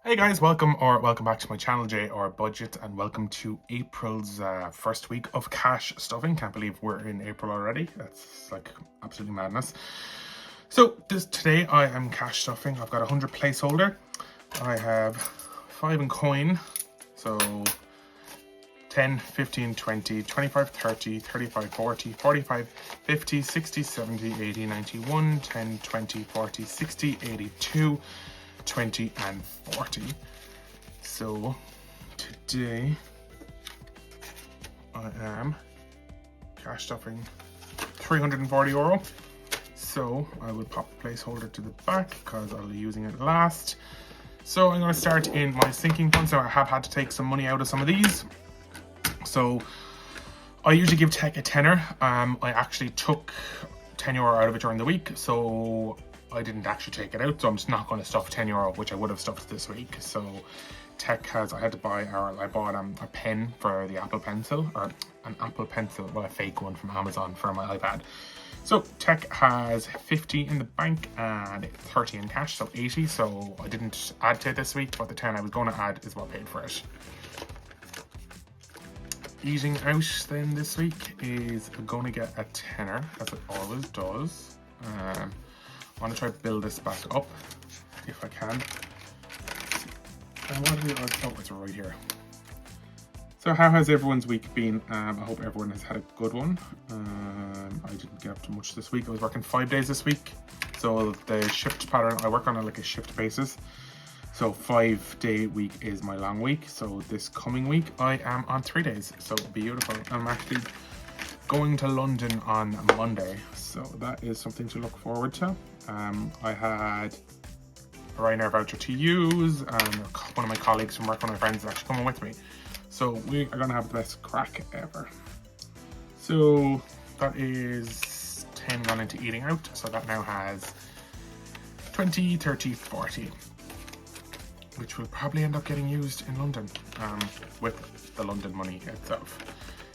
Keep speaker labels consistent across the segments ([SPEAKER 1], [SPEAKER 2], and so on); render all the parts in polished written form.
[SPEAKER 1] Hey guys, welcome back to my channel, JR Budget, and welcome to April's first week of cash stuffing. Can't believe we're in April already. That's like absolutely madness. So today I am cash stuffing. I've got 100 placeholder. I have 5 in coin, so 10, 15, 20, 25, 30, 35, 40, 45, 50, 60, 70, 80, 91, 10, 20, 40, 60, 82, 20 and 40. So today I am cash stuffing €340. So I will pop the placeholder to the back because I'll be using it last. So I'm going to start in my sinking fund. So I have had to take some money out of some of these. So I usually give Tech a tenner. I actually took €10 out of it during the week, so I didn't actually take it out, so I'm just not going to stuff €10, which I would have stuffed this week. So Tech has, I bought a pen for the Apple Pencil, or an Apple Pencil, well, a fake one from Amazon for my iPad. So Tech has 50 in the bank and 30 in cash, so 80. So I didn't add to it this week, but the 10 I was going to add is what paid for it. Eating out then this week is going to get a tenner, as it always does. I want to try to build this back up if I can. And what are the odds? Oh, it's right here. So how has everyone's week been? I hope everyone has had a good one. I didn't get up to much this week. I was working 5 days this week. So the shift pattern, I work on a shift basis. So 5-day week is my long week. So this coming week I am on 3 days. So beautiful. I'm actually going to London on Monday. So that is something to look forward to. I had a Ryanair voucher to use, and one of my colleagues from work, one of my friends, is actually coming with me. So we are going to have the best crack ever. So that is 10 gone into eating out. So that now has 20, 30, 40. Which will probably end up getting used in London with the London money itself.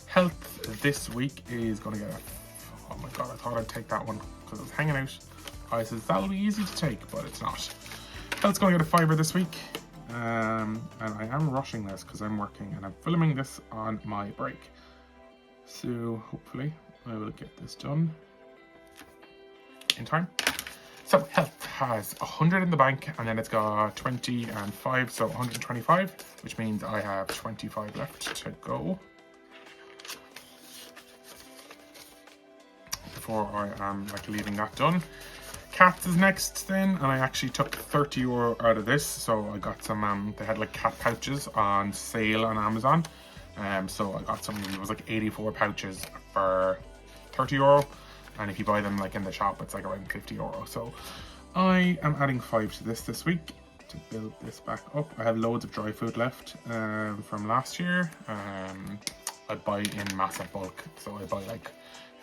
[SPEAKER 1] Health this week is going to get a... Oh my god, I thought I'd take that one because it was hanging out. I says that'll be easy to take, but it's not. Health's going to get a fiver this week. And I am rushing this because I'm working and I'm filming this on my break. So hopefully I will get this done in time. So health has 100 in the bank, and then it's got 20 and 5, so 125, which means I have 25 left to go before I am leaving that done. Cats is next then, and I actually took €30 out of this. So I got some they had cat pouches on sale on Amazon. So I got some, it was 84 pouches for €30. And if you buy them in the shop, it's around €50. So I am adding 5 to this week to build this back up. I have loads of dry food left from last year. I buy in massive bulk, so I buy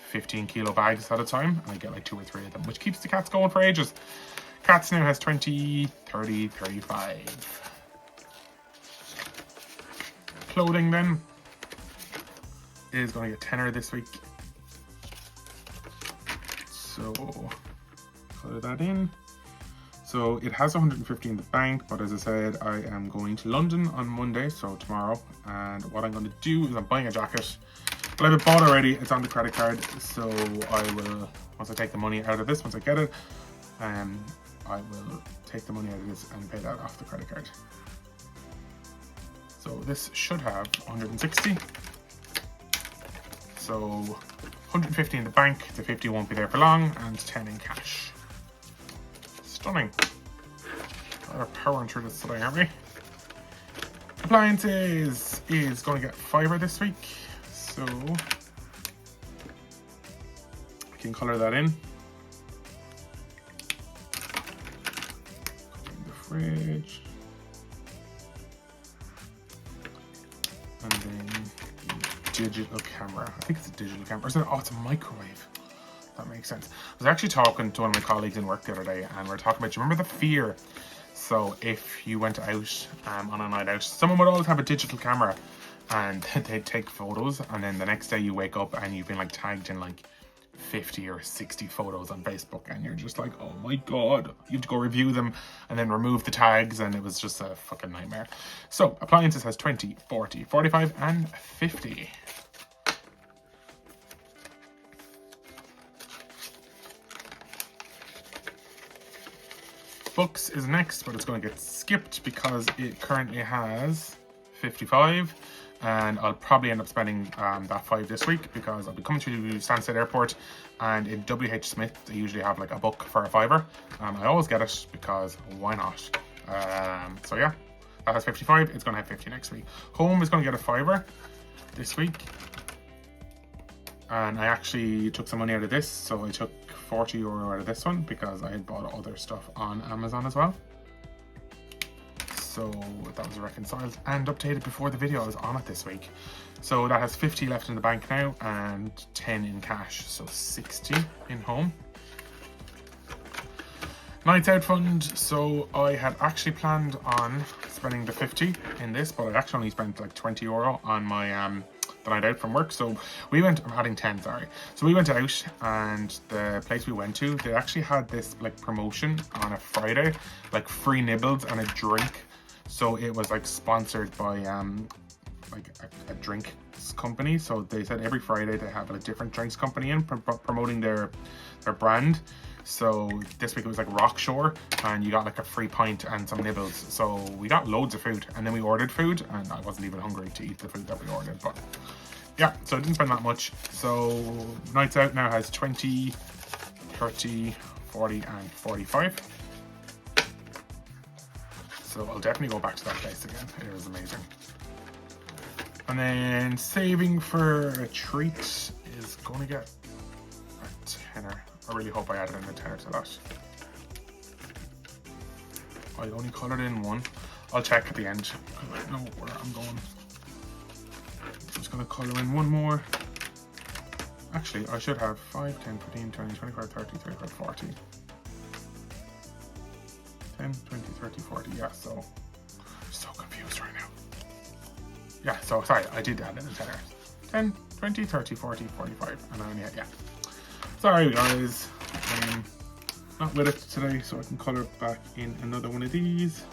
[SPEAKER 1] 15 kilo bags at a time, and I get 2 or 3 of them, which keeps the cats going for ages. Cats now has 20, 30, 35. Clothing then is going to get tenner this week. So color that in. So it has 150 in the bank, but as I said, I am going to London on Monday, so tomorrow. And what I'm going to do is I'm buying a jacket. But I have it bought already. It's on the credit card, so I will, once I take the money out of this, once I get it, I will take the money out of this and pay that off the credit card. So this should have 160. So 150 in the bank, the 50 won't be there for long, and 10 in cash. Stunning. We're powering through this today, aren't we? Appliances is going to get fiver this week, so I can color that in. In the fridge. And then digital camera. I think it's a digital camera. Or is it? Oh, it's a microwave. That makes sense. I was actually talking to one of my colleagues in work the other day, and we were talking about, you remember the fear? So if you went out on a night out, someone would always have a digital camera, and they'd take photos, and then the next day you wake up and you've been tagged in 50 or 60 photos on Facebook, and you're just like, oh my god, you have to go review them and then remove the tags, and it was just a fucking nightmare. So appliances has 20, 40, 45 and 50. Books is next, but it's going to get skipped because it currently has 55, and I'll probably end up spending that 5 this week because I'll be coming to Stansted Airport, and in WH Smith they usually have like a book for a £5. I always get it because why not? So yeah, that has 55. It's going to have 50 next week. Home is going to get a £5 this week, and I actually took some money out of this, so I took €40 out of this one because I had bought other stuff on Amazon as well. So that was reconciled and updated before the video. I was on it this week. So that has 50 left in the bank now and 10 in cash, so 60 in home. Nights out fund, so I had actually planned on spending the 50 in this, but I actually only spent like €20 on my the night out from work. So we went, I'm adding 10, sorry. So we went out, and the place we went to, they actually had this like promotion on a Friday, like free nibbles and a drink. So it was like sponsored by like a drinks company. So they said every Friday they have a different drinks company in promoting their brand. So this week it was like Rockshore, and you got like a free pint and some nibbles. So we got loads of food, and then we ordered food, and I wasn't even hungry to eat the food that we ordered, but yeah, so I didn't spend that much. So nights out now has 20, 30, 40 and 45. So I'll definitely go back to that place again. It was amazing. And then saving for a treat is going to get a tenner. I really hope I added in a tenner to that. I only coloured in one. I'll check at the end. I don't know where I'm going. I'm just going to colour in one more. Actually, I should have 5, 10, 15, 20, 25, 30, 35, 40. 10, 20, 30, 40. Yeah, so I'm so confused right now. Yeah, so sorry, I did add in a tenner. 10, 20, 30, 40, 45. And I only had, yeah. Sorry guys, I'm not with it today, so I can colour back in another one of these.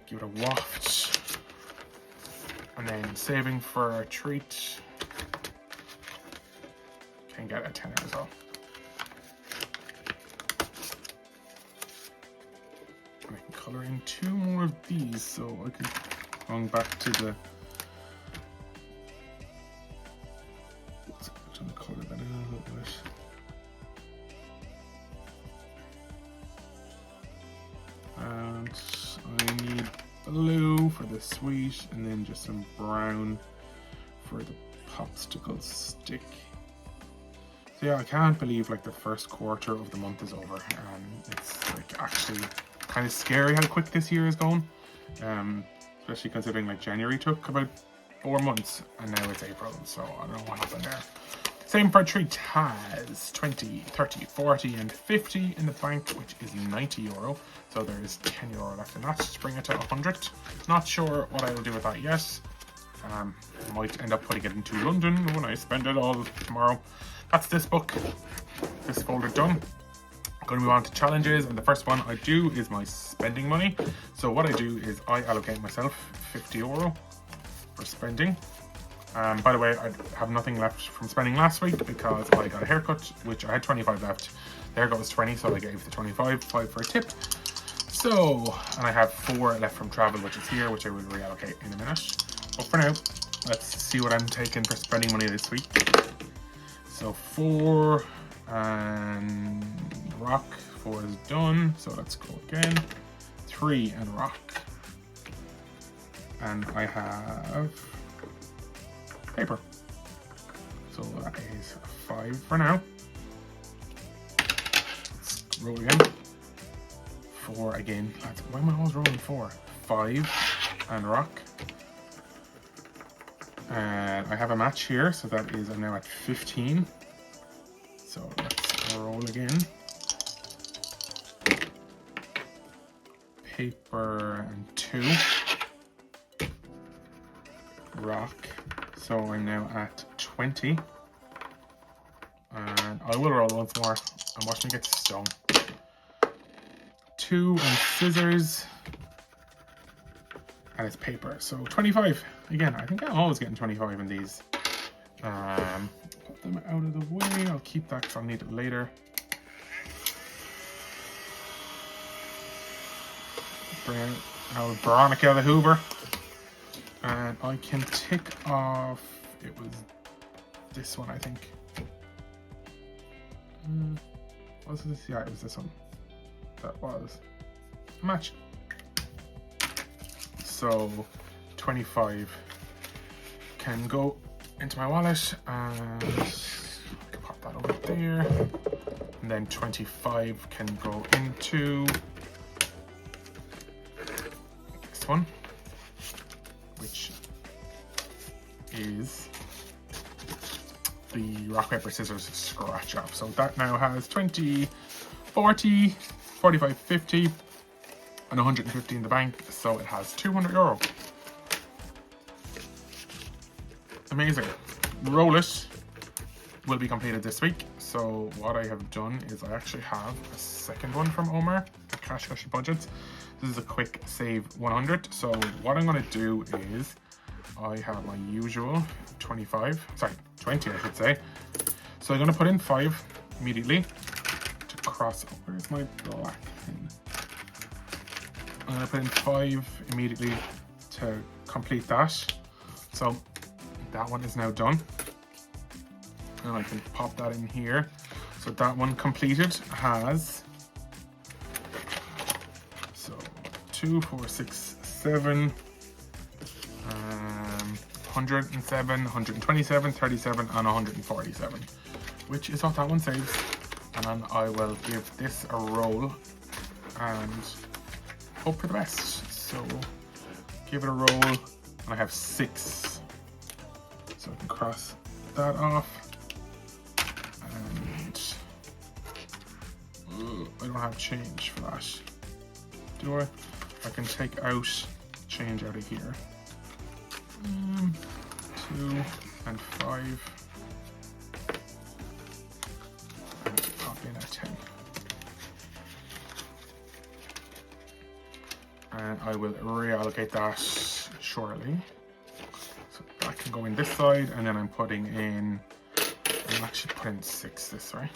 [SPEAKER 1] Give it a waft. And then saving for a treat. Can get a tenner as well. And I can colour in 2 more of these, so I can going back to the colour that in a little bit. And I need blue for the sweet, and then just some brown for the popsicle stick. So yeah, I can't believe like the first quarter of the month is over, and it's like actually kind of scary how quick this year is going. Especially considering like January took about 4 months, and now it's April, so I don't know what happened there. Same for a treat has 20, 30, 40 and 50 in the bank, which is €90. So there is €10 left in that to bring it to 100. Not sure what I will do with that yet. I might end up putting it into London when I spend it all tomorrow. That's this book, this folder done. I'm going to move on to challenges, and the first one I do is my spending money. So what I do is I allocate myself €50 for spending. By the way, I have nothing left from spending last week because I got a haircut, which I had 25 left. The haircut was 20, so I gave the 25, 5 for a tip. So, and I have 4 left from travel, which is here, which I will reallocate in a minute. But for now, let's see what I'm taking for spending money this week. So 4 and rock. 4 is done, so let's go again. 3 and rock. And I have paper. So that is 5 for now. Let's roll again. 4 again. Why am I always rolling 4? 5 and rock. And I have a match here, so that is, I'm now at 15. So let's roll again. Paper and 2. rock. So I'm now at 20. And I will roll once more and watch me get stung. 2 and scissors. And it's paper. So 25. Again, I think I'm always getting 25 in these. Put them out of the way. I'll keep that because I'll need it later. Bring out Veronica the Hoover. And I can tick off, it was this one, I think. Was this? Yeah, it was this one. That was a match. So 25 can go into my wallet, and I can pop that over there. And then 25 can go into this one, which is the rock, paper, scissors scratch off. So that now has 20, 40, 45, 50, and 150 in the bank. So it has €200. Amazing. Roll it will be completed this week. So what I have done is I actually have a second one from Omar, the Cash Budgets. This is a quick save 100. So what I'm going to do is I have my usual 20 I should say. So I'm going to put in 5 immediately to cross. Where's my black pen? I'm going to put in 5 immediately to complete that. So that one is now done. And I can pop that in here. So that one completed has 2, 4, 6, 7, 107, 127, 37, and 147, which is what that one saves. And then I will give this a roll and hope for the best. So give it a roll, and I have 6. So I can cross that off. And I don't have change for that. Do I? I can take out change out of here. 2 and 5. And pop in a 10. And I will reallocate that shortly. So that can go in this side, and then I'm putting in, I'm actually putting 6 this way.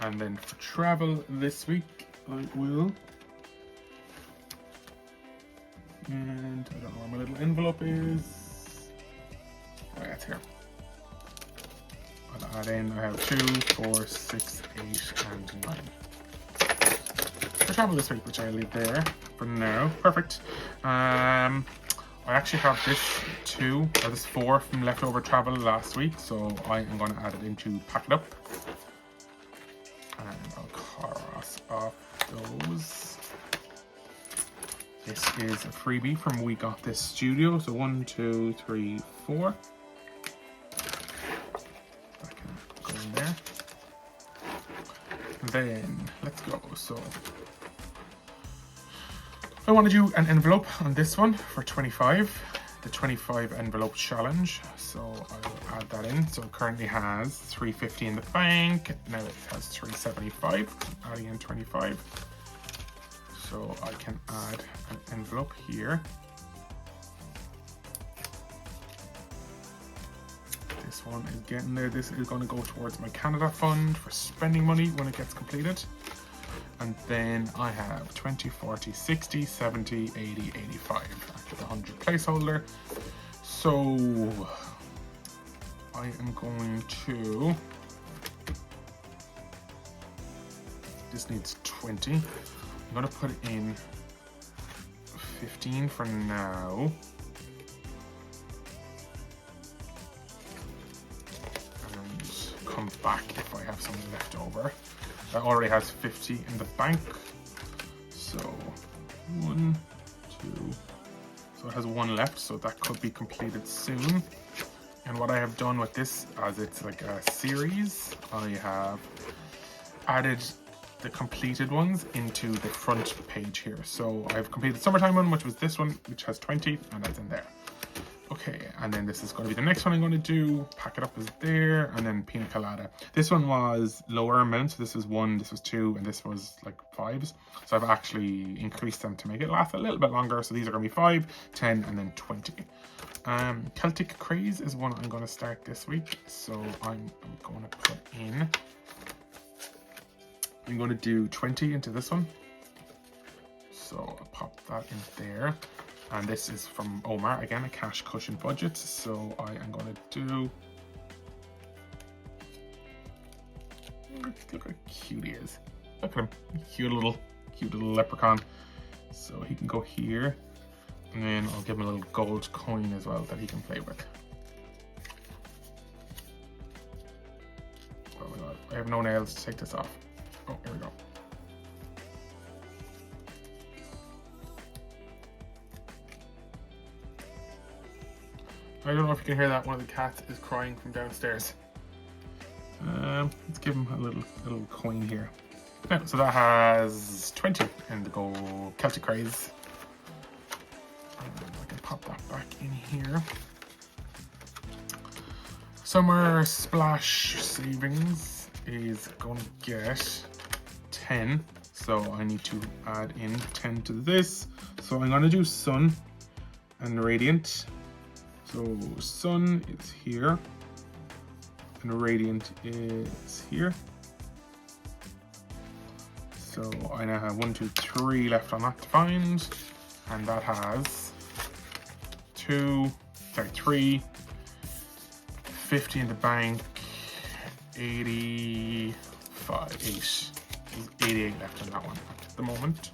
[SPEAKER 1] And then for travel this week, I will, and I don't know where my little envelope is. Oh, yeah, it's here. I'll add in, I have 2, 4, 6, 8, and 9. For travel this week, which I leave there for now. Perfect. I actually have this 2, or this 4 from leftover travel last week, so I am going to add it into pack it up. And I'll cross off those. This is a freebie from We Got This Studio. So 1, 2, 3, 4. That can go in there. And then let's go. So I want to do an envelope on this one for 25. The 25 envelope challenge. So I will add that in. So it currently has 350 in the bank. Now it has 375. I'm adding in 25. So I can add an envelope here. This one is getting there. This is going to go towards my Canada fund for spending money when it gets completed. And then I have 20, 40, 60, 70, 80, 85 after the 100 placeholder. So I am going to, this needs 20. I'm going to put in 15 for now. And come back if I have some left over. That already has 50 in the bank. So 1, 2. So it has 1 left, so that could be completed soon. And what I have done with this, as it's like a series, I have added the completed ones into the front page here. So I've completed the summertime one, which was this one, which has 20, and that's in there. Okay, and then this is going to be the next one I'm going to do. Pack it up as there, and then pina colada. This one was lower amounts. This was 1, this was 2, and this was like 5s. So I've actually increased them to make it last a little bit longer. So these are going to be 5, 10, and then 20. Celtic Craze is one I'm going to start this week. So I'm going to put in. I'm going to do 20 into this one. So I'll pop that in there. And this is from Omar, again, a cash cushion budget. So I am going to do... Look how cute he is. Look at him. Cute little leprechaun. So he can go here. And then I'll give him a little gold coin as well that he can play with. Oh my god, I have no nails to take this off. Oh, here we go. I don't know if you can hear that. One of the cats is crying from downstairs. Let's give him a little coin here. Yeah, so that has 20 in the gold Celtic Craze. I can pop that back in here. Summer Splash Savings is going to get 10. So I need to add in 10 to this. So I'm going to do Sun and Radiant. So Sun is here, and Radiant is here. So I now have 1, 2, 3 left on that to find, and that has 3, 50 in the bank, 85, 88 left on that one at the moment.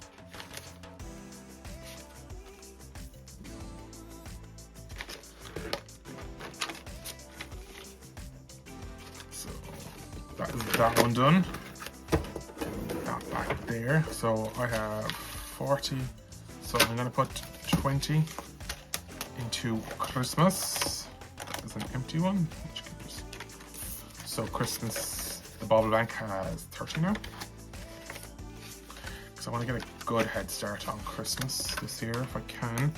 [SPEAKER 1] That is that one done. That back there. So I have 40. So I'm going to put 20 into Christmas. That is an empty one. So Christmas, the bauble bank has 30 now. Because I want to get a good head start on Christmas this year if I can.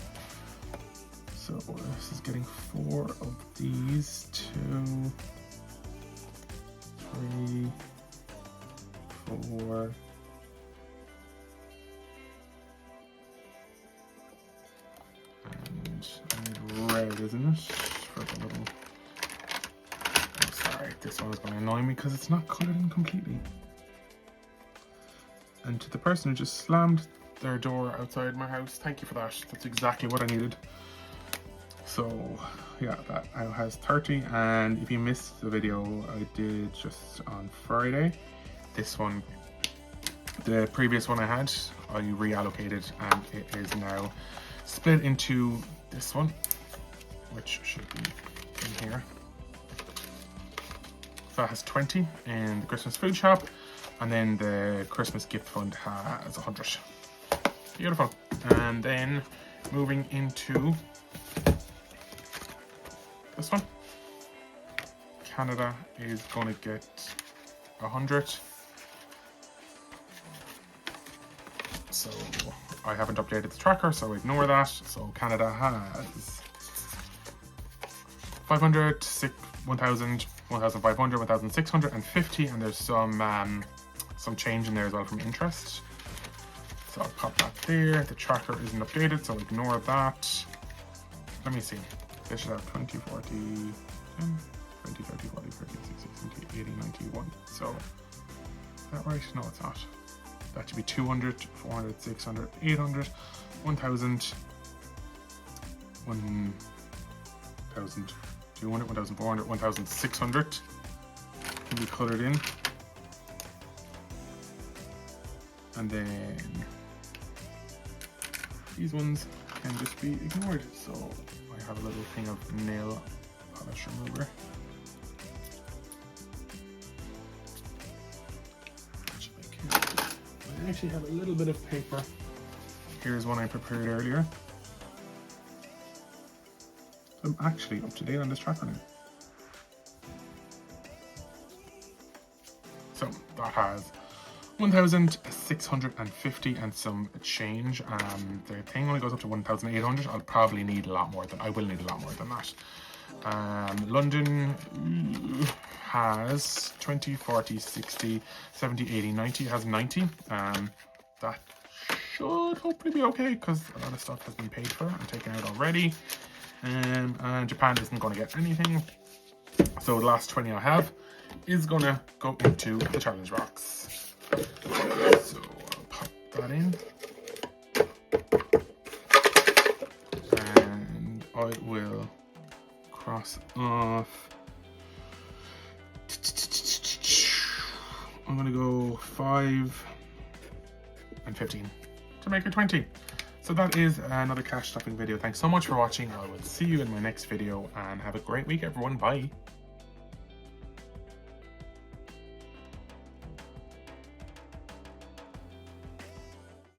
[SPEAKER 1] So this is getting 4 of these, 2, 3, 4, and I need red, isn't it? For the little... Oh, sorry, this one is going to annoy me because it's not coloured in completely. And to the person who just slammed their door outside my house, thank you for that. That's exactly what I needed. So yeah, that now has 30, and if you missed the video I did just on Friday, this one, the previous one I had, I reallocated and it is now split into this one, which should be in here. So that has 20 in the Christmas food shop, and then the Christmas gift fund has 100. Beautiful. And then moving into this one, Canada is going to get 100. So I haven't updated the tracker, so ignore that. So Canada has 500, 1,000, 1,500, 1,650, and there's some change in there as well from interest. So I'll pop that there. The tracker isn't updated, so ignore that. Let me see. This should have 20, 40, 10, 20, 30, 40, 50, 60, 70, 80, 91. So, is that right? No, it's not. That should be 200, 400, 600, 800, 1,000, 1,200, 1,400, 1,600 can be coloured in. And then these ones can just be ignored. So I have a little thing of nail polish remover. I actually have a little bit of paper. Here's one I prepared earlier. I'm actually up to date on this tracker now. So that has 1,650 and some change. The thing only goes up to 1,800. I'll probably need a lot more than, I will need a lot more than that. London has 20, 40, 60, 70, 80, 90. It has 90. That should hopefully be okay because a lot of stuff has been paid for and taken out already. And Japan isn't going to get anything. So the last 20 I have is going to go into the challenge box. So I'll pop that in. And I will cross off. I'm going to go 5 and 15 to make it 20. So that is another cash stuffing video. Thanks so much for watching. I will see you in my next video and have a great week, everyone. Bye.